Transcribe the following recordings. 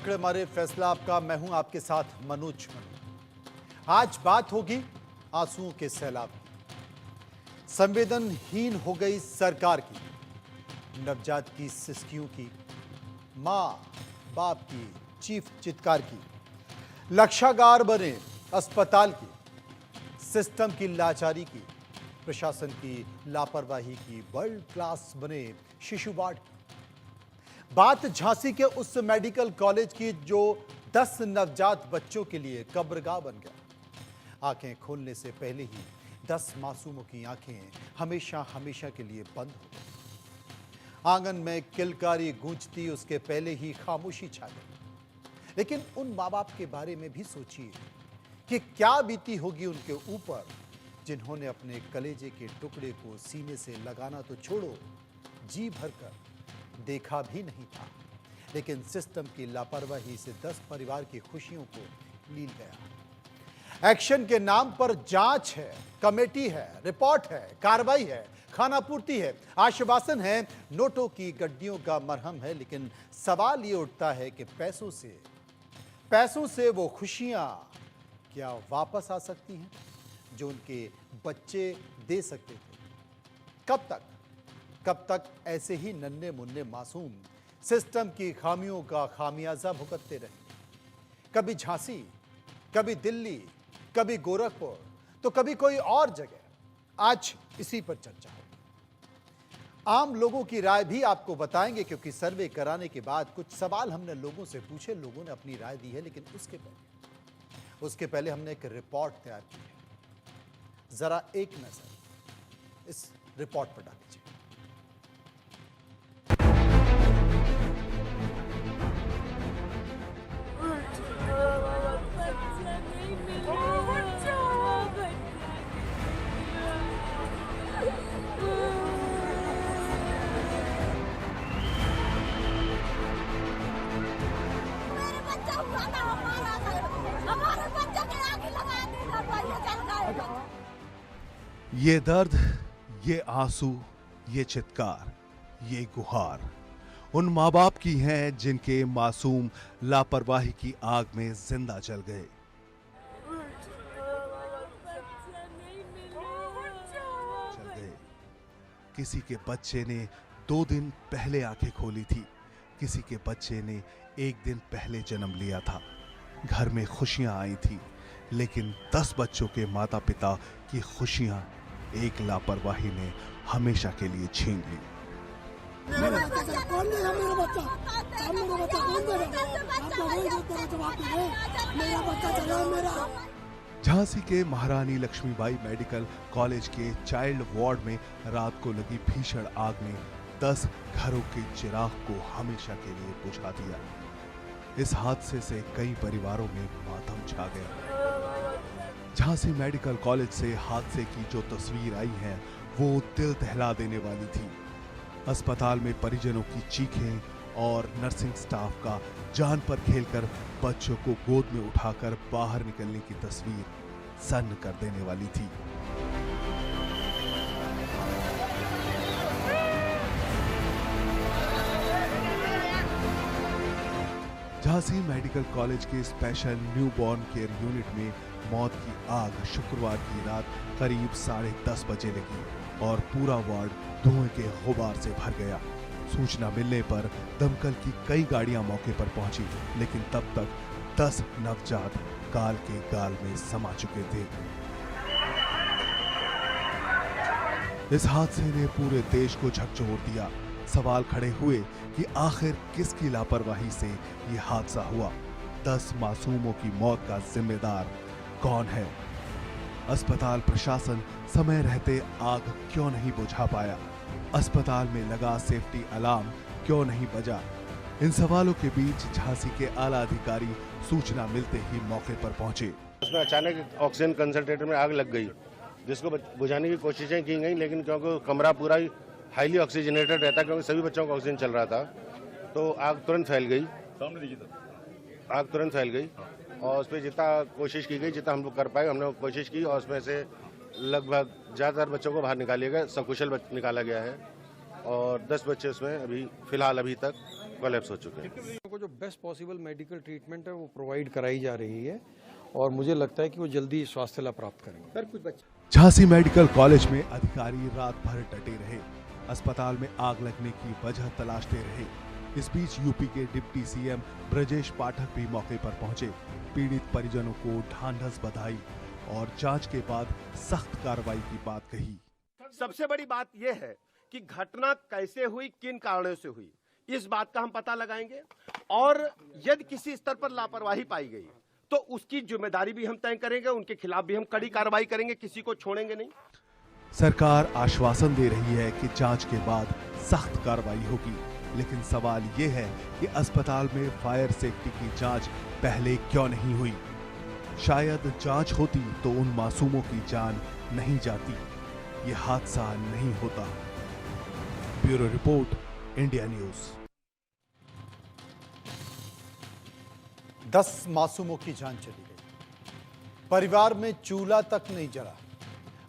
आंकड़े मारे फैसला आपका। मैं हूं आपके साथ मनोज मनु। आज बात होगी आंसुओं के सैलाब की। संवेदनहीन हो गई सरकार की, नवजात की सिसकियों की, मां बाप की चीख चित्कार की, लक्षागार बने अस्पताल की, सिस्टम की लाचारी की, प्रशासन की लापरवाही की, वर्ल्ड क्लास बने शिशु वार्ड की। बात झांसी के उस मेडिकल कॉलेज की जो 10 नवजात बच्चों के लिए कब्रगाह बन गया। आंखें खोलने से पहले ही 10 मासूमों की आंखें हमेशा हमेशा के लिए बंद हो गई। आंगन में किलकारी गूंजती उसके पहले ही खामोशी छा गई। लेकिन उन मां बाप के बारे में भी सोचिए कि क्या बीती होगी उनके ऊपर, जिन्होंने अपने कलेजे के टुकड़े को सीने से लगाना तो छोड़ो, जी भरकर देखा भी नहीं था। लेकिन सिस्टम की लापरवाही से 10 परिवार की खुशियों को लील गया। एक्शन के नाम पर जांच है, कमेटी है, रिपोर्ट है, कार्रवाई है, खानापूर्ति है, आश्वासन है, नोटों की गड्डियों का मरहम है। लेकिन सवाल ये उठता है कि पैसों से वो खुशियां क्या वापस आ सकती हैं जो उनके बच्चे दे सकते थे? कब तक ऐसे ही नन्हे मुन्ने मासूम सिस्टम की खामियों का खामियाजा भुगतते रहे? कभी झांसी, कभी दिल्ली, कभी गोरखपुर, तो कभी कोई और जगह। आज इसी पर चर्चा होगी। आम लोगों की राय भी आपको बताएंगे, क्योंकि सर्वे कराने के बाद कुछ सवाल हमने लोगों से पूछे, लोगों ने अपनी राय दी है। लेकिन उसके पहले हमने एक रिपोर्ट तैयार की है। जरा एक नजर इस रिपोर्ट पर डाल दीजिए। ये दर्द, ये आंसू, ये चित्कार, ये गुहार उन माँ बाप की हैं जिनके मासूम लापरवाही की आग में जिंदा जल गए। किसी के बच्चे ने 2 दिन पहले आंखें खोली थी, किसी के बच्चे ने 1 दिन पहले जन्म लिया था। घर में खुशियां आई थी, लेकिन 10 बच्चों के माता पिता की खुशियां एक लापरवाही ने हमेशा के लिए छीन ली। झांसी के महारानी लक्ष्मीबाई मेडिकल कॉलेज के चाइल्ड वार्ड में रात को लगी भीषण आग ने 10 घरों के चिराग को हमेशा के लिए बुझा दिया। इस हादसे से कई परिवारों में मातम छा गया। झांसी मेडिकल कॉलेज से हादसे की जो तस्वीर आई है वो दिल दहला देने वाली थी। अस्पताल में परिजनों की चीखें और नर्सिंग स्टाफ का जान पर खेलकर बच्चों को गोद में उठाकर बाहर निकलने की तस्वीर सन्न कर देने वाली थी। झांसी मेडिकल कॉलेज के स्पेशल न्यूबॉर्न केयर यूनिट में मौत की आग शुक्रवार की रात करीब 10:30 बजे लगी और पूरा वार्ड धुएं के गुबार से भर गया। सूचना मिलने पर दमकल की कई गाड़ियां मौके पर पहुंची, लेकिन तब तक 10 नवजात काल के गाल में समा चुके थे। इस हादसे ने पूरे देश को झकझोर दिया। सवाल खड़े हुए कि आखिर किसकी लापरवाही से ये हादसा हुआ? 10 मासूमों की मौत का जिम्मेदार कौन है? अस्पताल प्रशासन समय रहते आग क्यों नहीं बुझा पाया? अस्पताल में लगा सेफ्टी अलार्म क्यों नहीं बजा? इन सवालों के बीच झांसी के आला अधिकारी सूचना मिलते ही मौके पर पहुंचे। उसमें अचानक ऑक्सीजन कंसंट्रेटर में आग लग गई, जिसको बुझाने की कोशिशें की गई, लेकिन क्योंकि कमरा पूरा ही हाईली ऑक्सीजनेटेड रहता, क्योंकि सभी बच्चों को ऑक्सीजन चल रहा था, तो आग तुरंत फैल गई। और उस पर जितना कोशिश की गई, जितना हम लोग कर पाए, हमने कोशिश की और उसमें से लगभग ज़्यादातर बच्चों को बाहर निकालिया गया, सकुशल निकाला गया है और 10 बच्चे उसमें अभी फिलहाल अभी तक कोलैप्स हो चुके हैं। को जो जो बेस्ट पॉसिबल मेडिकल ट्रीटमेंट है वो प्रोवाइड कराई जा रही है और मुझे लगता है कि वो जल्दी स्वास्थ्य लाभ प्राप्त करेंगे। सर कुछ बच्चे झांसी मेडिकल कॉलेज में अधिकारी रात भर डटे रहे, अस्पताल में आग लगने की वजह तलाशते रहे। इस बीच यूपी के डिप्टी सीएम ब्रजेश पाठक भी मौके पर पहुंचे, पीड़ित परिजनों को ढांढस बधाई और जांच के बाद सख्त कार्रवाई की बात कही। सबसे बड़ी बात यह है कि घटना कैसे हुई, किन कारणों से हुई, इस बात का हम पता लगाएंगे और यदि किसी स्तर पर लापरवाही पाई गई तो उसकी जिम्मेदारी भी हम तय करेंगे, उनके खिलाफ भी हम कड़ी कार्रवाई करेंगे, किसी को छोड़ेंगे नहीं। सरकार आश्वासन दे रही है कि जांच के बाद सख्त कार्रवाई होगी, लेकिन सवाल ये है कि अस्पताल में फायर सेफ्टी की जांच पहले क्यों नहीं हुई? शायद जांच होती तो उन मासूमों की जान नहीं जाती, ये हादसा नहीं होता। Bureau report, India news. 10 मासूमों की जान चली गई, परिवार में चूल्हा तक नहीं जला,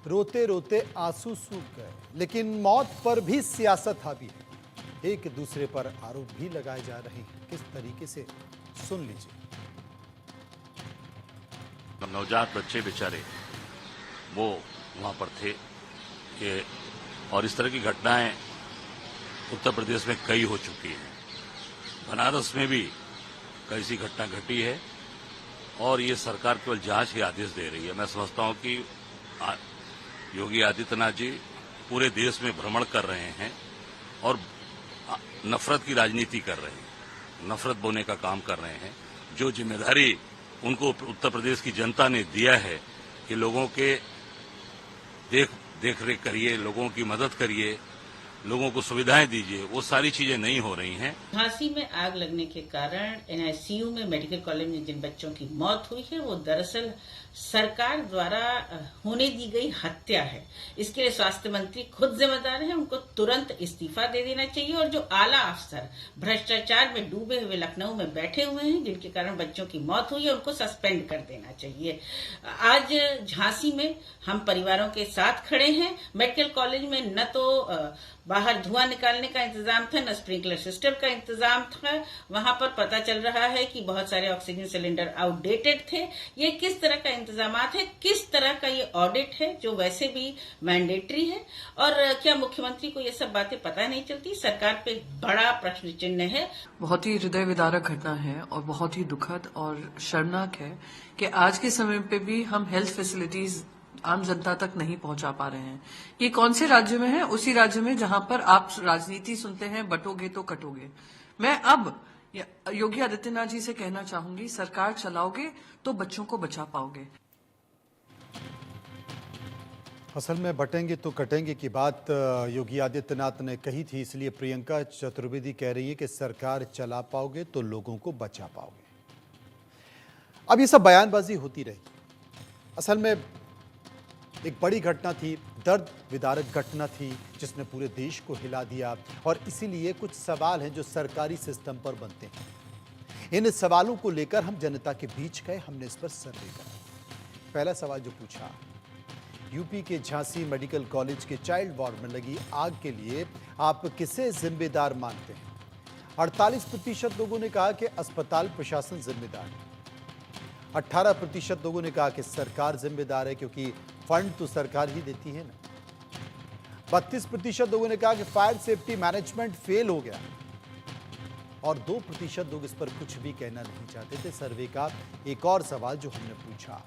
रोते रोते आंसू सूख गए, लेकिन मौत पर भी सियासत हावी है। एक दूसरे पर आरोप भी लगाए जा रहे हैं, किस तरीके से, सुन लीजिए। नवजात बच्चे बेचारे वो वहां पर थे कि और इस तरह की घटनाएं उत्तर प्रदेश में कई हो चुकी हैं। बनारस में भी कई सी घटना घटी है और ये सरकार केवल जांच के आदेश दे रही है। मैं समझता हूं कि योगी आदित्यनाथ जी पूरे देश में भ्रमण कर रहे हैं और नफरत की राजनीति कर रहे हैं, नफरत बोने का काम कर रहे हैं। जो जिम्मेदारी उनको उत्तर प्रदेश की जनता ने दिया है कि लोगों के देख रेख करिए, लोगों की मदद करिए, लोगों को सुविधाएं दीजिए, वो सारी चीजें नहीं हो रही हैं। झांसी में आग लगने के कारण एनआईसीयू में मेडिकल कॉलेज में जिन बच्चों की मौत हुई है वो दरअसल सरकार द्वारा होने दी गई हत्या है। इसके लिए स्वास्थ्य मंत्री खुद जिम्मेदार हैं, उनको तुरंत इस्तीफा दे देना चाहिए और जो आला अफसर भ्रष्टाचार में डूबे हुए लखनऊ में बैठे हुए हैं जिनके कारण बच्चों की मौत हुई है उनको सस्पेंड कर देना चाहिए। आज झांसी में हम परिवारों के साथ खड़े हैं। मेडिकल कॉलेज में न तो बाहर धुआं निकालने का इंतजाम था, न स्प्रिंकलर सिस्टम का इंतजाम था। वहां पर पता चल रहा है कि बहुत सारे ऑक्सीजन सिलेंडर आउटडेटेड थे। ये किस तरह का इंतजामात है, किस तरह का ये ऑडिट है जो वैसे भी मैंडेटरी है, और क्या मुख्यमंत्री को ये सब बातें पता नहीं चलती? सरकार पे बड़ा प्रश्न चिन्ह है। बहुत ही हृदय विदारक घटना है और बहुत ही दुखद और शर्मनाक है कि आज के समय पे भी हम हेल्थ फैसिलिटीज आम जनता तक नहीं पहुंचा पा रहे हैं। ये कौन से राज्य में है? उसी राज्य में जहां पर आप राजनीति सुनते हैं, बटोगे तो कटोगे। मैं अब योगी आदित्यनाथ जी से कहना चाहूंगी, सरकार चलाओगे तो बच्चों को बचा पाओगे। असल में बटेंगे तो कटेंगे की बात योगी आदित्यनाथ ने कही थी, इसलिए प्रियंका चतुर्वेदी कह रही है कि सरकार चला पाओगे तो लोगों को बचा पाओगे। अब ये सब बयानबाजी होती रही। असल में एक बड़ी घटना थी, दर्द विदारक घटना थी जिसने पूरे देश को हिला दिया, और इसीलिए कुछ सवाल हैं जो सरकारी सिस्टम पर बनते हैं। इन सवालों को लेकर हम जनता के बीच गए, हमने इस पर सर्वे करा। पहला सवाल जो पूछा, यूपी के झांसी मेडिकल कॉलेज के चाइल्ड वार्ड में लगी आग के लिए आप किसे जिम्मेदार मानते हैं? 48% लोगों ने कहा कि अस्पताल प्रशासन जिम्मेदार है। 18% लोगों ने कहा कि सरकार जिम्मेदार है क्योंकि फंड तो सरकार ही देती है ना। 32% लोगों ने कहा कि फायर सेफ्टी मैनेजमेंट फेल हो गया, और 2% लोग इस पर कुछ भी कहना नहीं चाहते थे। सर्वे का एक और सवाल जो हमने पूछा,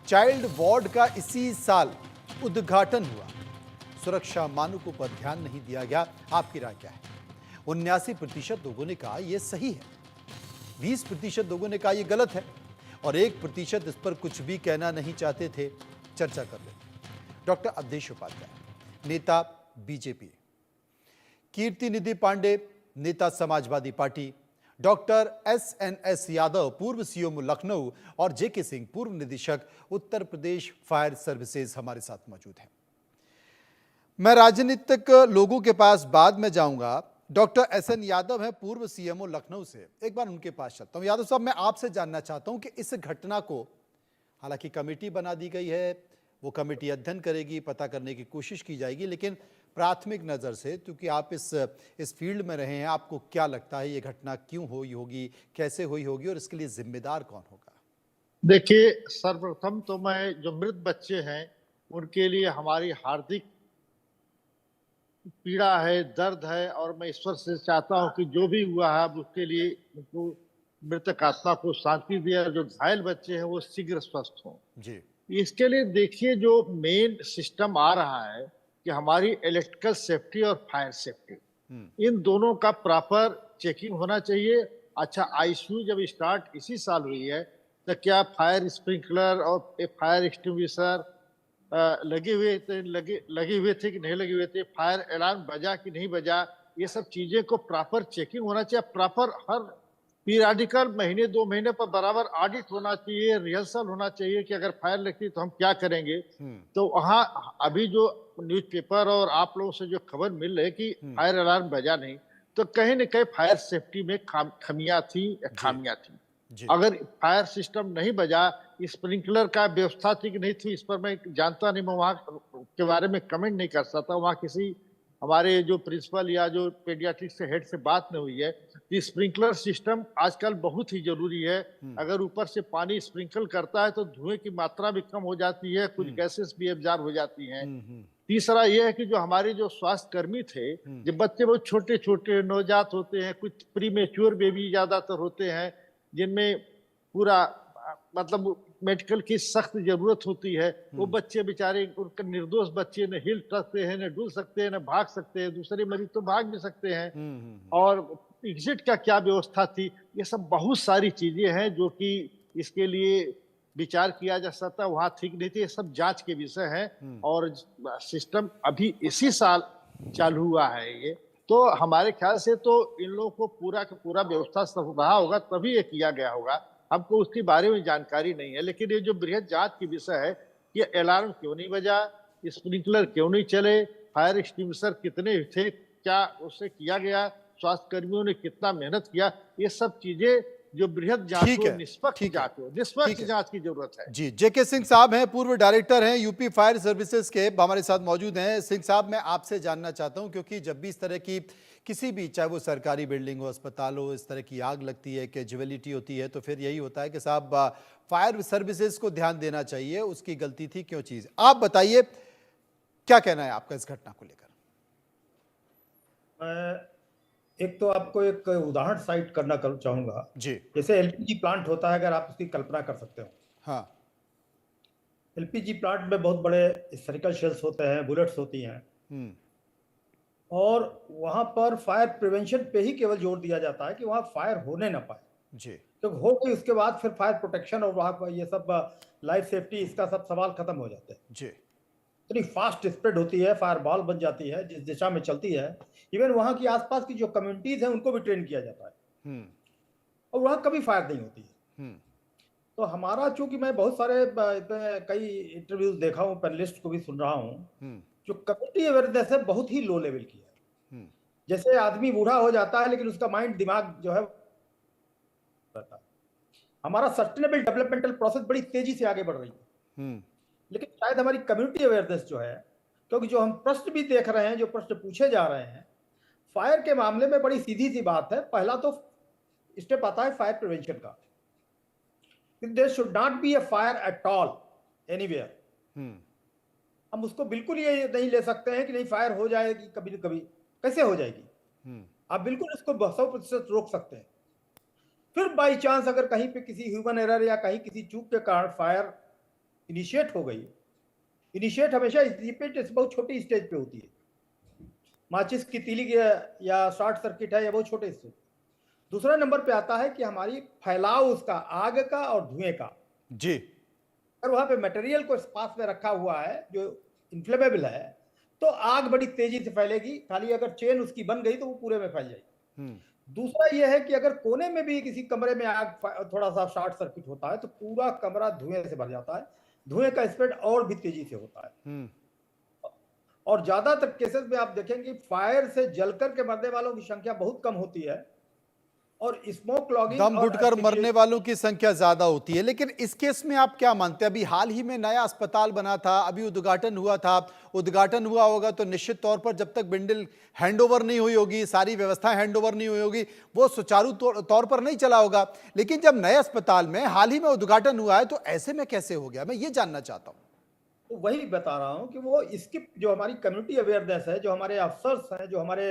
चाइल्ड वार्ड का इसी साल उद्घाटन हुआ, सुरक्षा मानकों पर ध्यान नहीं दिया गया, आपकी राय क्या है? 79% लोगों ने कहा यह सही है, 20% लोगों ने कहा यह गलत है, और 1% इस पर कुछ भी कहना नहीं चाहते थे। चर्चा कर लेते। डॉक्टर अवधेश उपाध्याय, नेता बीजेपी, कीर्ति निधि पांडे, नेता Samajwadi party, doctor SNS Yadav, पूर्व सीएम लखनऊ, और जेके सिंह, पूर्व निदेशक उत्तर प्रदेश फायर सर्विसेज हमारे साथ मौजूद हैं। मैं राजनीतिक लोगों के पास बाद में जाऊंगा। डॉक्टर SN यादव हैं, पूर्व सीएमओ लखनऊ से, एक बार उनके पास चलता हूं। यादव साहब, मैं आपसे जानना चाहता हूं कि इस घटना को, हालांकि कमेटी बना दी गई है, वो कमेटी अध्ययन करेगी, पता करने की कोशिश की जाएगी, लेकिन प्राथमिक नज़र से, क्योंकि आप इस फील्ड में रहे हैं, आपको क्या लगता है ये घटना क्यों हुई होगी, कैसे हुई होगी और इसके लिए जिम्मेदार कौन होगा? देखिए, सर्वप्रथम तो मैं जो मृत बच्चे हैं उनके लिए हमारी हार्दिक पीड़ा है, दर्द है, और मैं ईश्वर से चाहता हूं कि जो भी हुआ है अब उसके लिए उनको मृतक आत्मा को शांति दे, और जो घायल बच्चे हैं वो शीघ्र स्वस्थ हों। जी। इसके लिए देखिए, जो मेन सिस्टम आ रहा है कि हमारी इलेक्ट्रिकल सेफ्टी और फायर सेफ्टी, इन दोनों का प्रॉपर चेकिंग होना चाहिए। अच्छा, आईसीयू जब स्टार्ट इसी साल हुई है तो क्या फायर स्प्रिंकलर और फायर एक्सटिंग्विशर लगे हुए थे कि नहीं लगे हुए थे, फायर अलार्म बजा कि नहीं बजा, ये सब चीजें को प्रॉपर चेकिंग होना चाहिए। प्रॉपर हर पीरियडिकल महीने 2 महीने पर बराबर ऑडिट होना चाहिए, रिहर्सल होना चाहिए कि अगर फायर लगती तो हम क्या करेंगे। तो वहाँ अभी जो न्यूज़पेपर और आप लोगों से जो खबर मिल रही है कि फायर अलार्म बजा नहीं, तो कहीं न कहीं फायर सेफ्टी में खामियां थी। अगर फायर सिस्टम नहीं बजा, स्प्रिंकलर का व्यवस्था थी कि नहीं थी, इस पर मैं जानता नहीं, मैं वहाँ के बारे में कमेंट नहीं कर सकता। वहाँ किसी हमारे जो प्रिंसिपल या जो पेडियाट्रिक्स से हेड से बात नहीं हुई है कि स्प्रिंकलर सिस्टम आजकल बहुत ही जरूरी है। अगर ऊपर से पानी स्प्रिंकल करता है तो धुएं की मात्रा भी कम हो जाती है, कुछ गैसेस भी एब्जॉर्ब हो जाती हैं। तीसरा यह है कि जो हमारे जो स्वास्थ्य कर्मी थे, जो बच्चे बहुत छोटे छोटे नवजात होते हैं, कुछ प्रीमेच्योर बेबी ज्यादातर होते हैं जिनमें पूरा मतलब मेडिकल की सख्त जरूरत होती है, वो बच्चे बेचारे, उनका निर्दोष बच्चे न हिल सकते हैं, न डुल सकते हैं, न भाग सकते हैं। दूसरे मरीज तो भाग भी सकते हैं। और एग्जिट का क्या व्यवस्था थी, ये सब बहुत सारी चीजें हैं जो कि इसके लिए विचार किया जा सकता है। वहाँ ठीक नहीं थी, ये सब जांच के विषय है। और सिस्टम अभी इसी साल चालू हुआ है ये, तो हमारे ख्याल से तो इन लोगों को पूरा का पूरा व्यवस्था सब रहा होगा, तभी ये किया गया होगा। हमको उसके बारे में जानकारी नहीं है, लेकिन ये जो बृहद जांच की विषय है कि अलार्म क्यों नहीं बजा, स्प्रिंकलर क्यों नहीं चले, फायर एक्सटिंग्विशर कितने थे, क्या उससे किया गया, स्वास्थ्य कर्मियों ने कितना मेहनत किया, ये सब चीजें जो बृहद जांच हो, निष्पक्ष जांच की जरूरत है। जी, जेके सिंह साहब हैं, पूर्व डायरेक्टर हैं यूपी फायर सर्विसेज के, हमारे साथ मौजूद हैं। सिंह साहब, मैं आपसे जानना चाहता हूं, क्योंकि जब भी इस तरह की किसी भी, चाहे वो सरकारी बिल्डिंग हो, अस्पताल हो, इस तरह की आग लगती है, कैजुअलिटी होती है, तो फिर यही होता है कि साहब फायर सर्विसेज को ध्यान देना चाहिए, उसकी गलती थी क्यों चीज। आप बताइए क्या कहना है आपका इस घटना को लेकर? एक तो आपको एक उदाहरण साइट करना चाहूंगा जी। जैसे एलपीजी प्लांट होता है, अगर आप उसकी कल्पना कर सकते हो। हाँ। एलपीजी प्लांट में बहुत बड़े स्फेरिकल शेल्स होते हैं, बुलेट्स होती हैं, और वहां पर फायर प्रिवेंशन पे ही केवल जोर दिया जाता है कि वहां फायर होने ना पाए। जी। तो हो गई, उसके बाद फिर फायर प्रोटेक्शन और वहां पर ये सब लाइफ सेफ्टी, इसका सब सवाल खत्म हो जाते हैं। जी। इतनी फास्ट स्प्रेड होती है, फायर बॉल बन जाती है जिस दिशा में चलती है। इवन वहां की आसपास की जो कम्युनिटीज हैं उनको भी ट्रेन किया जाता है, और वहां कभी फायर नहीं होती है। तो हमारा, चूंकि मैं बहुत सारे कई इंटरव्यूज देखा हूँ, पैनलिस्ट को भी सुन रहा हूँ, जो कम्युनिटी अवेयरनेस है बहुत ही लो लेवल की है। जैसे आदमी बूढ़ा हो जाता है लेकिन उसका माइंड, दिमाग जो है रहता है। हमारा सस्टेनेबल डेवलपमेंटल प्रोसेस बड़ी तेजी से आगे बढ़ रही है, लेकिन शायद हमारी कम्युनिटी अवेयरनेस जो है, क्योंकि जो हम प्रश्न भी देख रहे हैं, जो प्रश्न पूछे जा रहे हैं फायर के मामले में, बड़ी सीधी सी बात है। पहला तो स्टेप आता है फायर प्रिवेंशन का। There should not be a fire at all anywhere. हम उसको बिल्कुल ये नहीं ले सकते हैं कि नहीं फायर हो जाएगी कभी न कभी। कैसे हो जाएगी? आप बिल्कुल उसको 100% रोक सकते हैं। फिर बाई चांस अगर कहीं पे किसी ह्यूमन एरर या कहीं किसी चूक के कारण फायर इनिशिएट हो गई, इनिशिएट हमेशा बहुत छोटी स्टेज पे होती है, माचिस की तीली या शॉर्ट सर्किट है, या बहुत छोटे स्टेज। दूसरा नंबर पे आता है कि हमारी फैलाव उसका, आग का और धुएं का। जी। अगर वहां पे मटेरियल को पास में रखा हुआ है जो इन्फ्लेमेबल है, तो आग बड़ी तेजी से फैलेगी। खाली अगर चेन उसकी बन गई तो वो पूरे में फैल जाएगी। दूसरा यह है कि अगर कोने में भी किसी कमरे में आग, थोड़ा सा शॉर्ट सर्किट होता है, तो पूरा कमरा धुएं से भर जाता है। धुएं का स्प्रेड और भी तेजी से होता है। और ज्यादातर केसेस में आप देखेंगे फायर से जलकर के मरने वालों की संख्या बहुत कम होती है, और स्मोक लॉगिंग दम घुटकर मरने वालों की संख्या ज्यादा होती है। लेकिन इस केस में आप क्या मानते हैं? अभी हाल ही में नया अस्पताल बना था, अभी उद्घाटन हुआ था, उद्घाटन हुआ होगा तो निश्चित तौर पर जब तक बिल्डिंग हैंडओवर नहीं हुई होगी, सारी व्यवस्थाएं हैंडओवर नहीं हुई होगी, वो सुचारू तौर पर नहीं चला होगा। लेकिन जब नए अस्पताल में हाल ही में उद्घाटन हुआ है तो ऐसे में कैसे हो गया, मैं ये जानना चाहता हूँ। तो वही बता रहा हूं कि वो इसकी जो हमारी कम्युनिटी अवेयरनेस है, जो हमारे अफसर्स हैं, जो हमारे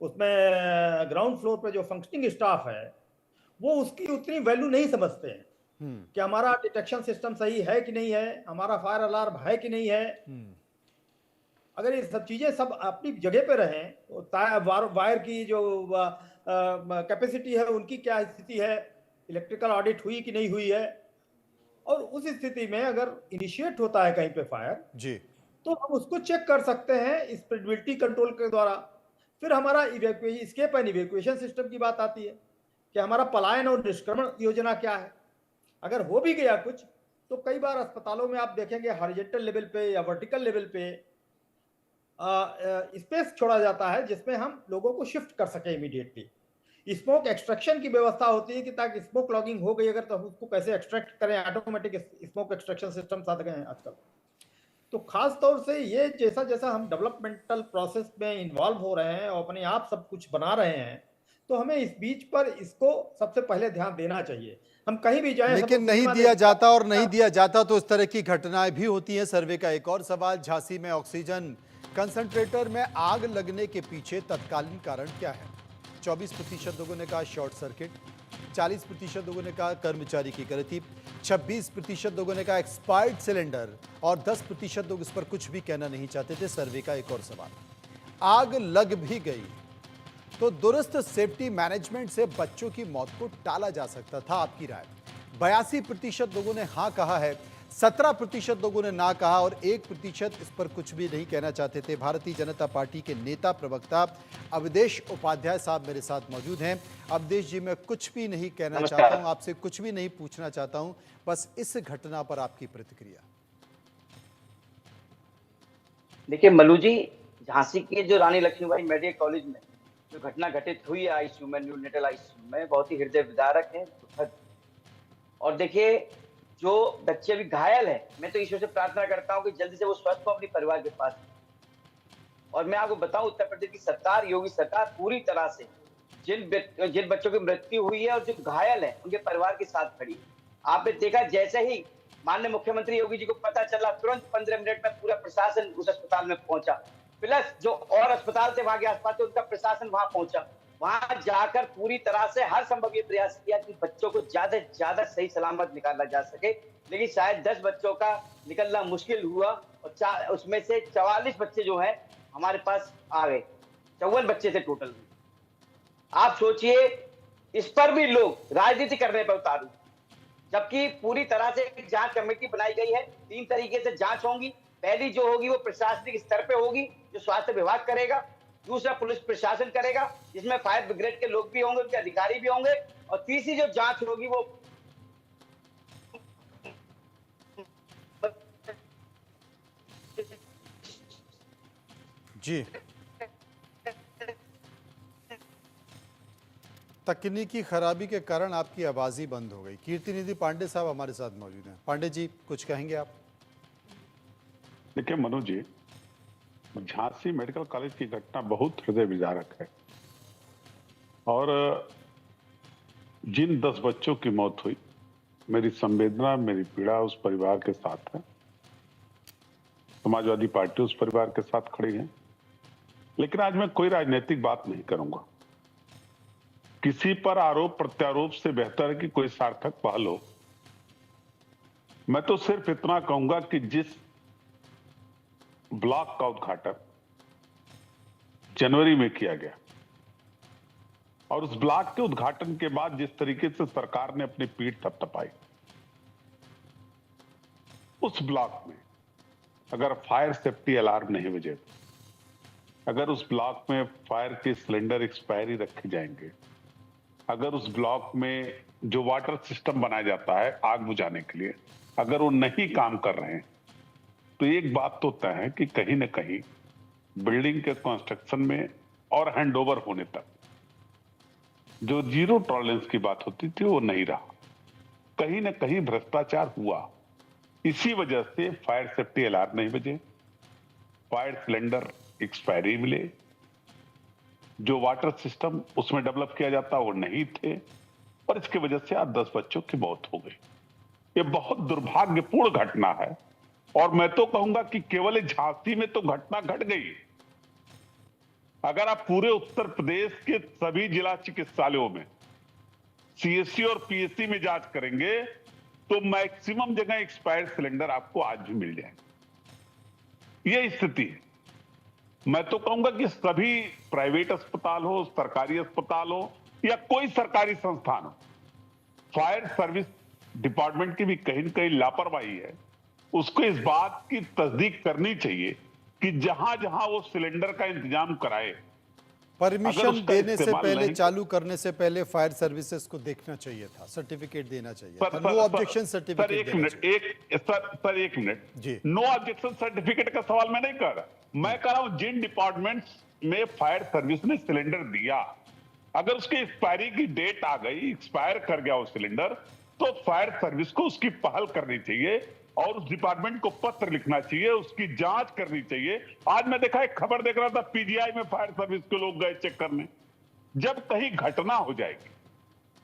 उसमें ग्राउंड फ्लोर पे जो फंक्शनिंग स्टाफ है, वो उसकी उतनी वैल्यू नहीं समझते हैं कि हमारा डिटेक्शन सिस्टम सही है कि नहीं है, हमारा फायर अलार्म है कि नहीं है। अगर ये सब चीजें सब अपनी जगह पे रहें तो वायर की जो कैपेसिटी है उनकी क्या स्थिति है, इलेक्ट्रिकल ऑडिट हुई कि नहीं हुई है, और उस स्थिति में अगर इनिशिएट होता है कहीं पे फायर जी, तो हम उसको चेक कर सकते हैं स्प्रेडेबिलिटी कंट्रोल के द्वारा। फिर हमारा एस्केप एंड इवैक्यूएशन सिस्टम की बात आती है कि हमारा पलायन और निष्क्रमण योजना क्या है। अगर हो भी गया कुछ तो कई बार अस्पतालों में आप देखेंगे हॉरिजॉन्टल लेवल पे या वर्टिकल लेवल पे स्पेस छोड़ा जाता है जिसमें हम लोगों को शिफ्ट कर सके इमीडिएटली। स्मोक एक्सट्रैक्शन की व्यवस्था होती है कि ताकि स्मोक लॉगिंग हो गई अगर तो उसको कैसे एक्सट्रैक्ट करें, ऑटोमेटिक स्मोक एक्सट्रैक्शन सिस्टम आ गए हैं आजकल। तो खास तौर से ये जैसा जैसा हम डेवलपमेंटल प्रोसेस में इन्वॉल्व हो रहे हैं और अपने आप सब कुछ बना रहे हैं, तो हमें इस बीच पर इसको सबसे पहले ध्यान देना चाहिए। हम कहीं भी जाएं, लेकिन नहीं दिया जाता, और नहीं दिया जाता तो इस तरह की घटनाएं भी होती हैं। सर्वे का एक और सवाल, झांसी में ऑक्सीजन कंसंट्रेटर में आग लगने के पीछे तत्कालीन कारण क्या है? 24% लोगों ने कहा शॉर्ट सर्किट, 40% लोगों ने कहा कर्मचारी की गलती, 26% लोगों ने कहा एक्सपायर्ड सिलेंडर और 10% लोग इस पर कुछ भी कहना नहीं चाहते थे। सर्वे का एक और सवाल, आग लग भी गई तो दुरुस्त सेफ्टी मैनेजमेंट से बच्चों की मौत को टाला जा सकता था, आपकी राय? 82% लोगों ने हाँ कहा है, 17% लोगों ने ना कहा और 1% इस पर कुछ भी नहीं कहना चाहते थे। भारतीय जनता पार्टी के नेता प्रवक्ता अवधेश उपाध्याय साहब मेरे साथ मौजूद हैं। अवधेश जी, मैं कुछ भी नहीं कहना चाहता हूं, आपसे कुछ भी नहीं पूछना चाहता हूं, बस इस घटना पर आपकी प्रतिक्रिया। देखिए मल्लू जी, झांसी के जो रानी लक्ष्मीबाई मेडिकल कॉलेज में जो घटना घटित हुई है आईसीयू में, न्यूनेटल आईसीयू में, बहुत ही हृदय विदारक है, दुखद। और देखिए जो बच्चे अभी घायल है, मैं तो ईश्वर से प्रार्थना करता हूं कि जल्दी से वो स्वस्थ हो अपने परिवार के पास। और मैं आपको बताऊं, उत्तर प्रदेश की सरकार, योगी सरकार पूरी तरह से जिन बच्चों की मृत्यु हुई है और जो घायल है उनके परिवार के साथ खड़ी। आपने देखा जैसे ही माननीय मुख्यमंत्री योगी जी को पता चला, तुरंत 15 मिनट में पूरा प्रशासन उस अस्पताल में पहुंचा, प्लस जो और अस्पताल थे वहां के आसपास उनका प्रशासन वहां पहुंचा। वहां जाकर पूरी तरह से हर संभव ये प्रयास किया कि बच्चों को ज्यादा से ज्यादा सही सलामत निकाला जा सके। लेकिन शायद 10 बच्चों का निकलना मुश्किल हुआ और उसमें से 44 बच्चे जो है हमारे पास आ गए। 54 बच्चे थे टोटल। आप सोचिए, इस पर भी लोग राजनीति करने पर उतारू, जबकि पूरी तरह से एक जांच कमेटी बनाई गई है। 3 तरीके से जांच होगी। पहली जो होगी वो प्रशासनिक स्तर पे होगी, जो स्वास्थ्य विभाग करेगा। दूसरा पुलिस प्रशासन करेगा, जिसमें फायर ब्रिगेड के लोग भी होंगे, उनके अधिकारी भी होंगे। और तीसरी जो जांच होगी वो जी, तकनीकी खराबी के कारण आपकी आवाज ही बंद हो गई। कीर्तिनिधि पांडे साहब हमारे साथ मौजूद हैं। पांडे जी, कुछ कहेंगे आप? देखिए मनोज जी, झांसी मेडिकल कॉलेज की घटना बहुत हृदय विदारक है और जिन 10 बच्चों की मौत हुई, मेरी संवेदना, मेरी पीड़ा उस परिवार के साथ है। समाजवादी पार्टी उस परिवार के साथ खड़ी है। लेकिन आज मैं कोई राजनीतिक बात नहीं करूंगा। किसी पर आरोप प्रत्यारोप से बेहतर है कि कोई सार्थक पहल हो। मैं तो सिर्फ इतना कहूंगा कि जिस ब्लॉक का उद्घाटन जनवरी में किया गया और उस ब्लॉक के उद्घाटन के बाद जिस तरीके से सरकार ने अपनी पीठ थपथपाई, उस ब्लॉक में अगर फायर सेफ्टी अलार्म नहीं बजे, अगर उस ब्लॉक में फायर के सिलेंडर एक्सपायरी रखे जाएंगे, अगर उस ब्लॉक में जो वाटर सिस्टम बनाया जाता है आग बुझाने के लिए, अगर वो नहीं काम कर रहे हैं, तो एक बात तो तय है कि कहीं ना कहीं बिल्डिंग के कंस्ट्रक्शन में और हैंडओवर होने तक जो जीरो टॉलरेंस की बात होती थी वो नहीं रहा। कहीं ना कहीं भ्रष्टाचार हुआ। इसी वजह से फायर सेफ्टी अलार्म नहीं बजे, फायर सिलेंडर एक्सपायरी मिले, जो वाटर सिस्टम उसमें डेवलप किया जाता वो नहीं थे, और इसकी वजह से आज 10 बच्चों की मौत हो गई। ये बहुत दुर्भाग्यपूर्ण घटना है। और मैं तो कहूंगा कि केवल झांसी में तो घटना घट गई। अगर आप पूरे उत्तर प्रदेश के सभी जिला चिकित्सालयों में सीएससी और पीएससी में जांच करेंगे तो मैक्सिमम जगह एक्सपायर्ड सिलेंडर आपको आज भी मिल जाएंगे। यह स्थिति है। मैं तो कहूंगा कि सभी प्राइवेट अस्पताल हो, सरकारी अस्पताल हो या कोई सरकारी संस्थान हो, फायर सर्विस डिपार्टमेंट की भी कहीं न कहीं लापरवाही है। उसको इस बात की तस्दीक करनी चाहिए कि जहां जहां वो सिलेंडर का इंतजाम कराए, परमिशन देने से पहले, चालू करने से पहले फायर सर्विसेज को देखना चाहिए था, सर्टिफिकेट देना चाहिए था। नो ऑब्जेक्शन सर्टिफिकेट देना चाहिए। सर एक मिनट जी, नो ऑब्जेक्शन सर्टिफिकेट का सवाल मैं नहीं कर रहा। मैं कह रहा हूं जिन डिपार्टमेंट्स में फायर सर्विस ने सिलेंडर दिया, अगर उसकी एक्सपायरी की डेट आ गई, एक्सपायर कर गया वो सिलेंडर, तो फायर सर्विस को उसकी पहल करनी चाहिए और उस डिपार्टमेंट को पत्र लिखना चाहिए, उसकी जांच करनी चाहिए। आज मैं देखा, एक खबर देख रहा था, पीजीआई में फायर सर्विस के लोग गए चेक करने। जब कहीं घटना हो जाएगी,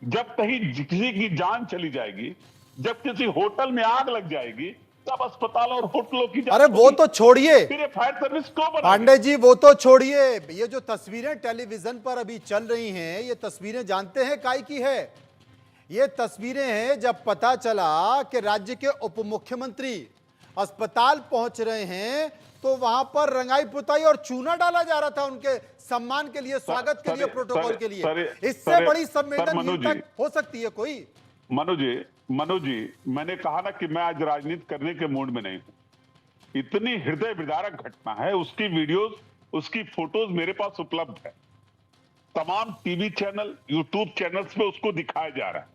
जब कहीं किसी की जान चली जाएगी, जब किसी होटल में आग लग जाएगी, तब अस्पताल और होटलों की जांच। अरे वो तो छोड़िए, फिर फायर सर्विस क्यों बना? पांडे जी वो तो छोड़िए, ये जो तस्वीरें टेलीविजन पर अभी चल रही हैं, ये तस्वीरें जानते हैं काई की है? ये तस्वीरें हैं जब पता चला कि राज्य के उप मुख्यमंत्री अस्पताल पहुंच रहे हैं तो वहां पर रंगाई पुताई और चूना डाला जा रहा था उनके सम्मान के लिए, स्वागत के लिए, प्रोटोकॉल के लिए। इससे बड़ी संवेदनहीनता हो सकती है कोई? मनोज जी, मैंने कहा ना कि मैं आज राजनीति करने के मूड में नहीं हूं। इतनी हृदय विदारक घटना है, उसकी वीडियोस, उसकी फोटोज मेरे पास उपलब्ध है। तमाम टीवी चैनल, यूट्यूब चैनल्स पे उसको दिखाया जा रहा है।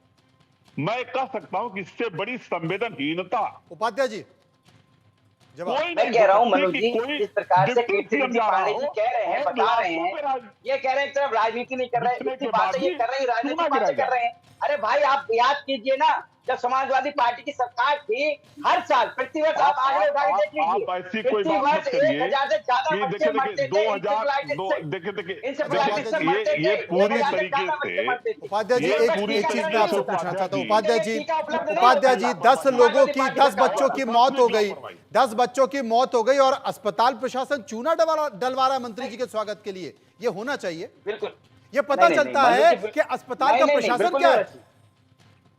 मैं कह सकता हूं कि इससे बड़ी संवेदनहीनता उपाध्याय जी मैं कह रहा हूं मनोज जी, जिस प्रकार से कीर्तिनिधि पांडे जी कह रहे हैं, बता रहे हैं, ये कह रहे हैं सिर्फ राजनीति नहीं कर रहे हैं, इतनी बातें ये कर रहे हैं, राजनीति बातें कर रहे हैं। अरे भाई आप याद कीजिए ना, जब समाजवादी पार्टी की सरकार थी, हर साल प्रतिवर्ष आप आगे उठा के देख लीजिए, प्रतिवर्ष 1000 से ज्यादा बच्चे मरते थे। ये पूरी तरीके से, उपाध्याय जी एक चीज मैं आपसे पूछना चाहता हूँ। उपाध्याय जी 10 लोगों की, 10 बच्चों की मौत हो गई, 10 बच्चों की मौत हो गई और अस्पताल प्रशासन चूना डलवा रहा मंत्री जी के स्वागत के लिए। ये होना चाहिए। बिल्कुल, ये पता चलता है कि अस्पताल का प्रशासन क्या है।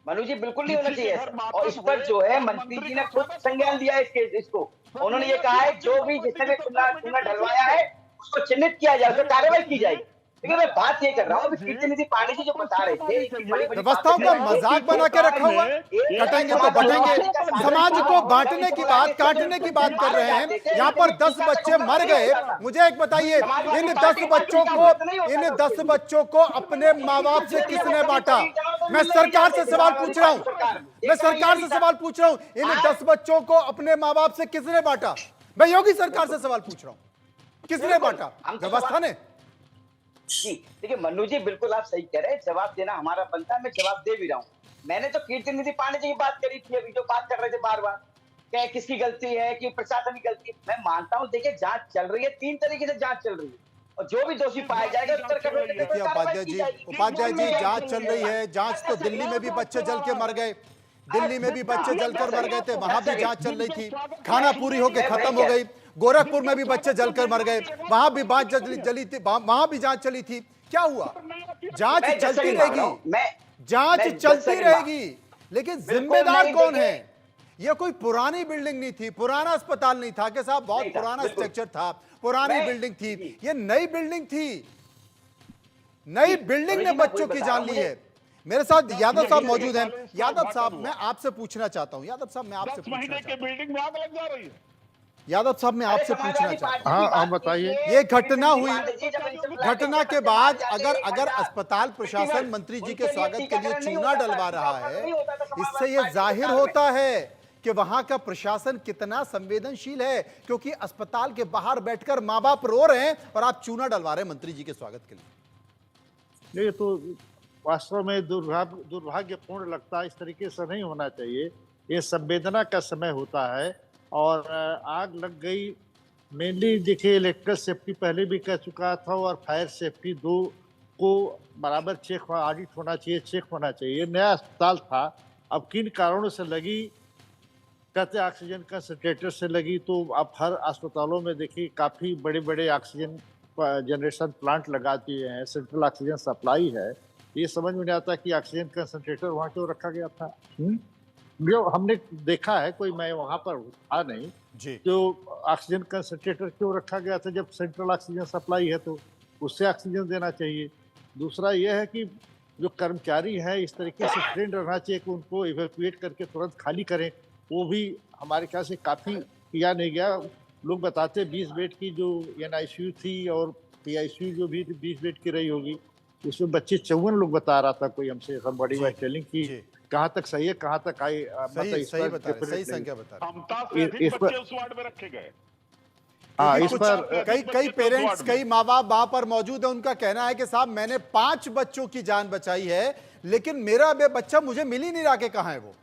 मनु जी बिल्कुल नहीं होना चाहिए। और इस पर जो है मंत्री जी ने खुद संज्ञान लिया इसको। उन्होंने ये कहा है जो भी जिसने भी चूना डलवाया है उसको चिन्हित किया जाए, उस पर कार्रवाई की जाएगी। लेकिन मैं बात ये कर रहा हूँ, कीर्तिनिधि पांडे जी जो बता रहे थे, व्यवस्थाओं का मजाक बना के रखा हुआ है, कटेंगे तो बटेंगे, समाज को बांटने की बात, काटने की बात कर रहे हैं। यहाँ पर 10 बच्चे मर गए। मुझे एक बताइए, इन 10 बच्चों को अपने माँ बाप से किसने बांटा? मैं सरकार से सवाल पूछ रहा हूँ, इन 10 बच्चों को अपने माँ बाप से किसने बांटा? मैं योगी सरकार से सवाल पूछ रहा हूँ, किसने बांटा? व्यवस्था ने। जी देखिए मनु जी, बिल्कुल आप सही कह रहे हैं, जवाब देना हमारा बनता है, मैं जवाब दे भी रहा हूँ। मैंने तो कीर्तिनिधि पांडे जी की बात करी थी, अभी जो बात कर रहे थे बार बार, क्या किसकी गलती है कि प्रशासन की गलती है। मैं मानता हूँ, देखिए जांच चल रही है, 3 तरीके से जांच चल रही है, और जो भी दोषी पाया जाएगा देखिए उपाध्याय जी जांच चल रही है। जांच तो दिल्ली में भी बच्चे जल के मर गए, दिल्ली में भी बच्चे जलकर मर गए थे, वहां भी जांच चल रही थी। खाना पूरी होकर खत्म हो गई। गोरखपुर में भी बच्चे जलकर मर गए, वहां भी बात जली थी, वहां भी जांच चली थी। क्या हुआ? जांच चलती रहेगी, जांच चलती रहेगी, लेकिन जिम्मेदार कौन है? यह कोई पुरानी बिल्डिंग नहीं थी, पुराना अस्पताल नहीं था कि साहब, बहुत पुराना स्ट्रक्चर था, पुरानी बिल्डिंग थी। यह नई बिल्डिंग थी, नई बिल्डिंग ने बच्चों की जान ली है। मेरे साथ यादव साहब मौजूद हैं। यादव साहब मैं आपसे पूछना चाहता हूं, यादव साहब मैं आपसे पूछना चाहता हूं, बिल्डिंग में आग लग जा रही है। यादव साहब मैं आपसे पूछना चाहता हूं, हाँ बताइए। ये घटना हुई, घटना के बाद अगर अस्पताल प्रशासन मंत्री जी के स्वागत के लिए चूना डलवा रहा है, इससे ये जाहिर होता है कि वहां का प्रशासन कितना संवेदनशील है, क्योंकि अस्पताल के बाहर बैठकर माँ बाप रो रहे हैं और आप चूना डलवा रहे हैं मंत्री जी के स्वागत के लिए। ये तो वास्तव में दुर्भाग्यपूर्ण लगता है। इस तरीके से नहीं होना चाहिए। ये संवेदना का समय होता है और आग लग गई। मेनली देखिए, इलेक्ट्रिकल सेफ्टी पहले भी कह चुका था और फायर सेफ्टी दो को बराबर चेक ऑडिट होना चाहिए, चेक होना चाहिए। नया अस्पताल था, अब किन कारणों से लगी, कहते ऑक्सीजन कंसंट्रेटर से लगी, तो अब हर अस्पतालों में देखिए काफ़ी बड़े बड़े ऑक्सीजन जनरेशन प्लांट लगा दिए हैं, सेंट्रल ऑक्सीजन सप्लाई है। ये समझ में नहीं आता कि ऑक्सीजन कंसंट्रेटर वहाँ क्यों रखा गया था। जो हमने देखा है, कोई मैं वहाँ पर था नहीं जी, तो ऑक्सीजन कंसंट्रेटर क्यों रखा गया था जब सेंट्रल ऑक्सीजन सप्लाई है तो उससे ऑक्सीजन देना चाहिए। दूसरा यह है कि जो कर्मचारी हैं इस तरीके से ट्रेंड रहना चाहिए कि उनको इवैक्यूएट करके तुरंत खाली करें। वो भी हमारे ख्याल से काफ़ी किया नहीं गया। लोग बताते 20 बेड की जो NICU थी और PICU जो भी 20 बेड की रही होगी, उसमें बच्चे 54 लोग बता रहा था कोई हमसे, somebody was telling कि कहाँ तक सही है, कहाँ तक आई सही बता रहे, सही संख्या बता रहे। क्षमता से अधिक बच्चे उस वार्ड में रखे गए। हाँ, इस कुछ पर कई पेरेंट्स, कई माँ बाप वहां पर मौजूद है। उनका कहना है कि साहब मैंने 5 बच्चों की जान बचाई है, लेकिन मेरा बच्चा मुझे मिल ही नहीं रहा कि कहाँ है वो।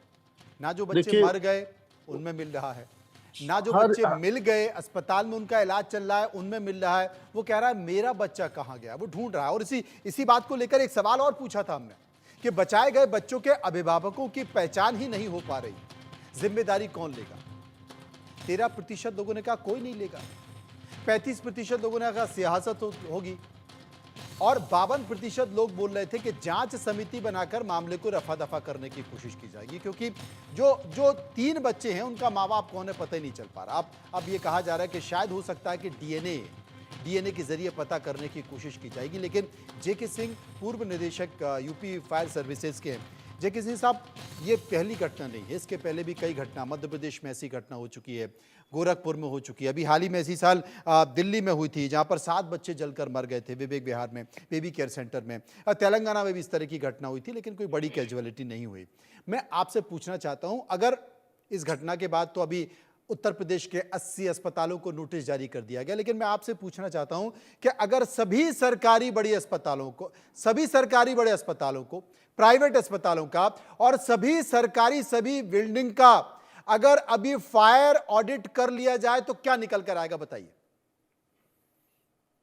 ना जो बच्चे मर गए उनमें मिल रहा है, ना जो बच्चे मिल गए अस्पताल में उनका इलाज चल रहा है उनमें मिल रहा है। वो कह रहा है मेरा बच्चा कहाँ गया, वो ढूंढ रहा है। और इसी बात को लेकर एक सवाल और पूछा था हमने कि बचाए गए बच्चों के अभिभावकों की पहचान ही नहीं हो पा रही, जिम्मेदारी कौन लेगा? 13% लोगों ने कहा कोई नहीं लेगा, 35% लोगों ने कहा सियासत होगी और 52% लोग बोल रहे थे कि जांच समिति बनाकर मामले को रफा दफा करने की कोशिश की जाएगी, क्योंकि जो 3 बच्चे हैं उनका माँ बाप कौन है पता ही नहीं चल पा रहा। अब ये कहा जा रहा है कि शायद हो सकता है कि डीएनए के जरिए पता करने की कोशिश की जाएगी। लेकिन जेके सिंह पूर्व निदेशक यूपी फायर सर्विसेज के हैं। जेके सिंह साहब, ये पहली घटना नहीं है, इसके पहले भी कई घटना मध्य प्रदेश में ऐसी घटना हो चुकी है, गोरखपुर में हो चुकी है, अभी हाल ही में इसी साल दिल्ली में हुई थी जहां पर 7 बच्चे जलकर मर गए थे विवेक विहार में, बेबी केयर सेंटर में। तेलंगाना में भी इस तरह की घटना हुई थी, लेकिन कोई बड़ी कैजुअलिटी नहीं हुई। मैं आपसे पूछना चाहता हूं, अगर इस घटना के बाद तो अभी उत्तर प्रदेश के 80 अस्पतालों को नोटिस जारी कर दिया गया, लेकिन मैं आपसे पूछना चाहता हूं कि अगर सभी सरकारी बड़े अस्पतालों को, प्राइवेट अस्पतालों का और सभी बिल्डिंग का अगर अभी फायर ऑडिट कर लिया जाए तो क्या निकल कर आएगा, बताइए।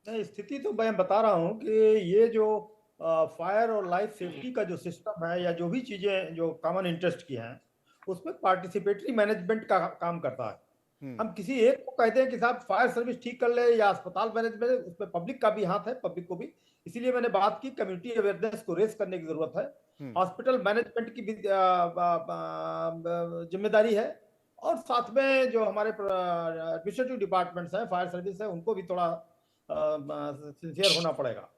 नहीं, स्थिति तो मैं बता रहा हूं कि ये जो फायर और लाइफ सेफ्टी का जो सिस्टम है या जो भी चीजें जो कॉमन इंटरेस्ट की हैं, उसमें पार्टिसिपेटरी मैनेजमेंट का काम करता है। हम किसी एक को कहते हैं कि साहब फायर सर्विस ठीक कर ले या अस्पताल मैनेजमेंट, उसमें पब्लिक का भी हाथ है, पब्लिक को भी। इसीलिए मैंने बात की कम्युनिटी अवेयरनेस को रेस करने की जरूरत है। हॉस्पिटल मैनेजमेंट की भी जिम्मेदारी है और साथ में जो हमारे एडमिनिस्ट्रेटिव डिपार्टमेंट्स हैं, फायर सर्विस है, उनको भी थोड़ा सिंसियर होना पड़ेगा,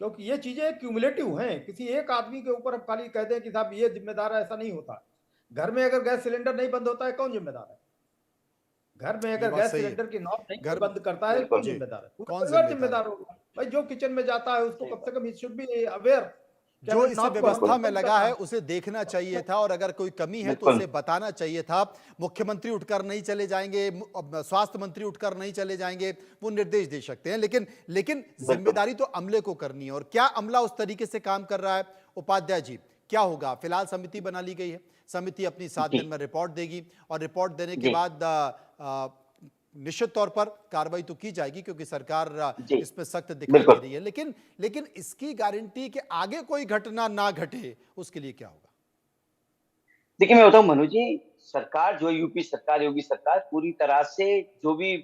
क्योंकि ये चीजें क्यूमुलेटिव हैं। किसी एक आदमी के ऊपर हम खाली कहते हैं कि साहब ये जिम्मेदार है, ऐसा नहीं होता। घर में अगर गैस सिलेंडर नहीं बंद होता है, कौन जिम्मेदार है? घर में अगर गैस सिलेंडर की नॉब नहीं बंद करता है, कौन जिम्मेदार है? पूरा जिम्मेदार होगा भाई। जो किचन में जाता है उसको कम से कम शुड बी अवेयर। जो इस व्यवस्था में लगा है उसे देखना चाहिए था और अगर कोई कमी है तो उसे बताना चाहिए था। मुख्यमंत्री उठकर नहीं चले जाएंगे, स्वास्थ्य मंत्री उठकर नहीं चले जाएंगे, वो निर्देश दे सकते हैं, लेकिन जिम्मेदारी तो अमले को करनी है। और क्या अमला उस तरीके से काम कर रहा है? उपाध्याय जी, क्या होगा? फिलहाल समिति बना ली गई है, समिति अपनी 7 दिन में रिपोर्ट देगी और रिपोर्ट देने के बाद निश्चित तौर पर कार्रवाई तो की जाएगी, क्योंकि सरकार इसमें सख्त दिखाई दे रही है। लेकिन इसकी गारंटी कि आगे कोई घटना ना घटे, उसके लिए क्या होगा? देखिए, मैं बताऊं मनु जी, सरकार जो यूपी सरकार, योगी सरकार पूरी तरह से जो भी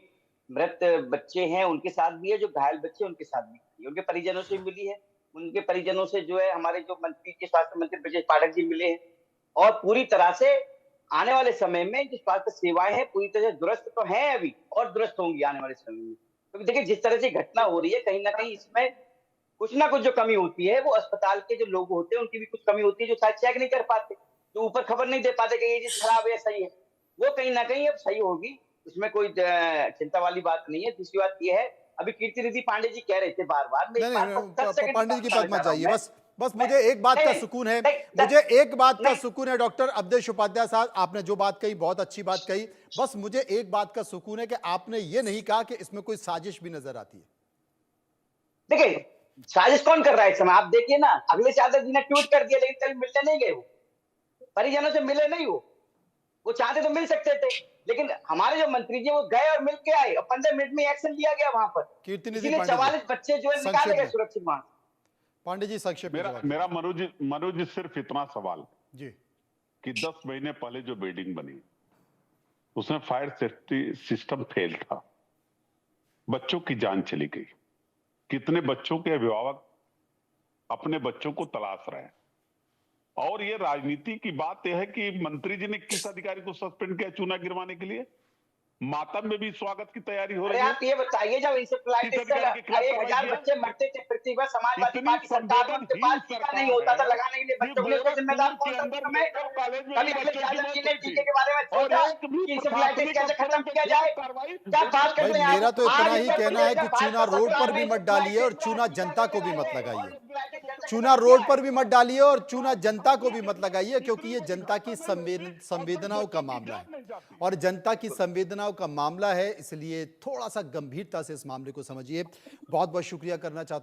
मृत बच्चे हैं उनके साथ भी है, जो घायल बच्चे उनके साथ भी है, उनके परिजनों से मिली है। उनके परिजनों से जो है हमारे जो मंत्री के स्वास्थ्य मंत्री ब्रजेश पाठक जी मिले हैं और पूरी तरह से आने वाले समय में जो स्वास्थ्य सेवाएं हैं पूरी तरह से दुरुस्त तो हैं अभी और दुरुस्त होंगी आने वाले समय में। क्योंकि देखिए जिस तरह से घटना हो रही है, कहीं ना कहीं इसमें कुछ ना कुछ जो कमी होती है वो अस्पताल के जो लोग होते हैं उनकी भी कुछ कमी होती है, जो शायद चेक नहीं कर पाते, जो ऊपर खबर नहीं दे पाते कि ये चीज खराब है, सही है। वो कहीं ना कहीं अब सही होगी, उसमें कोई चिंता वाली बात नहीं है। दूसरी बात ये है, अभी कीर्ति निधि पांडे जी कह रहे थे बार बार, पांडे जी की बात मत जाइए, बस मुझे एक बात का सुकून है, डॉक्टर अवधेश उपाध्याय साहब, आपने जो बात कही बहुत अच्छी बात कही। बस मुझे एक बात का सुकून है कि आपने ये नहीं कहा कि इसमें कोई साजिश भी नजर आती है। देखिए साजिश कौन कर रहा है इस समय? आप देखिए ना, अगले 4 दिन ने ट्वीट कर दिया, लेकिन कभी मिलने नहीं गए वो, परिजनों से मिले नहीं वो चाहते तो मिल सकते थे, लेकिन हमारे जो मंत्री जी वो गए और मिल के आए और 15 मिनट में एक्शन लिया गया वहां पर। इसीलिए 44 बच्चे जो है निकाले गए सुरक्षित वहां। पांडे जी संक्षेप में मेरा मनोज जी सिर्फ इतना सवाल जी कि 10 महीने पहले जो बिल्डिंग बनी उसमें फायर सेफ्टी सिस्टम फेल था, बच्चों की जान चली गई, कितने बच्चों के अभिभावक अपने बच्चों को तलाश रहे हैं। और ये राजनीति की बात यह है कि मंत्री जी ने किस अधिकारी को सस्पेंड किया चूना गिरवाने के लिए? मातम में भी स्वागत की तैयारी हो रही है। आप ये बताइए, जब इंसेफ्लाइटिस से 1000 बच्चे मरते थे पृथ्वी पर, समाजवादी पार्टी सरकार में उनके पास टीका नहीं होता था लगाने के लिए बच्चों के लिए, उसका जिम्मेदार कौन था? कभी अखिलेश यादव जी ने टीके के बारे में सोचा कि इंसेफ्लाइटिस कैसे खत्म किया जाए? क्या बात कर रहे हैं? मेरा तो इतना ही कहना है कि चूना रोड पर भी मत डालिए और चूना जनता को भी मत लगाइए। चूना रोड पर भी मत डालिए और चूना जनता को भी मत लगाइए, क्योंकि ये जनता की संवेदनाओं का मामला है और जनता की संवेदनाओं का मामला है, इसलिए थोड़ा सा गंभीरता से इस मामले को समझिए। बहुत बहुत शुक्रिया करना चाहता हूं